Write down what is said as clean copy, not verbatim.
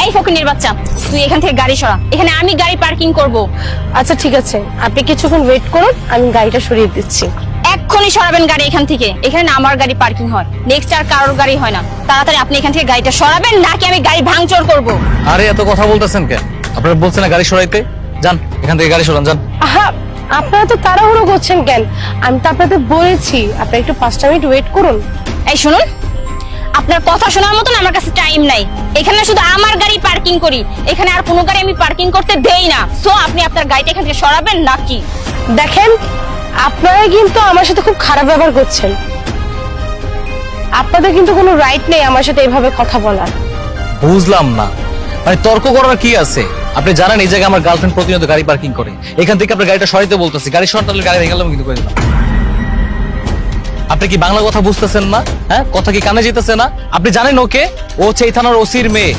এই ফকিনীর বাচ্চা, তুই এখান থেকে গাড়ি সরা, এখানে আমি গাড়ি পার্কিং করব। আচ্ছা ঠিক আছে, আপনি কিছুক্ষণ ওয়েট করুন, আমি গাড়িটা সরিয়ে দিচ্ছি। এক্ষুনি সরাবেন গাড়ি এখান থেকে, এখানে না আমার গাড়ি পার্কিং হয়, নেক্সট আর কারোর গাড়ি হয় না। তাড়াতাড়ি আপনি এখান থেকে গাড়িটা সরাবেন, নাকি আমি গাড়ি ভাঙচুর করব। আরে এত কথা বলতেছেন কেন? আপনারা বলছেন না গাড়ি সরাইতে, যান এখান থেকে গাড়ি সরান, যান। আহা, আপনারা তো তাড়াহুড়ো করছেন কেন? আমি তো আপনাদের বলেছি আপনারা একটু 5 মিনিট ওয়েট করুন। এই শুনুন, আপনার কথা শোনার মতন আমার কাছে টাইম নাই। এখানে শুধু আমার গাড়ি পার্কিং করি, এখানে আর কোনো গাড়ি আমি পার্কিং করতে দেই না। সো আপনি আপনার গাড়িটা এখান থেকে সরাবেন নাকি? দেখেন, আপনারা কিন্তু আমার সাথে খুব খারাপ ব্যবহার করছেন। আপনাদের কিন্তু কোনো রাইট নেই আমার সাথে এভাবে কথা বলার। বুঝলাম না, মানে তর্ক করার কি আছে? আপনি জানেন এই জায়গায় আমার গার্লফ্রেন্ড প্রতিনিয়ত গাড়ি পার্কিং করে, এখান থেকে আপনার গাড়িটা সরাইতে বলতেছি, গাড়ি সরাতে গাড়ি ভেঙে গেলাম কিন্তু করে দিলাম। আপনি কি বাংলা কথা বুঝতেছেন না? হ্যাঁ, কথা কি কানে যেতেছে না? আপনি জানেন ওকে, ও হচ্ছে এই থানার ওসির মেয়ে।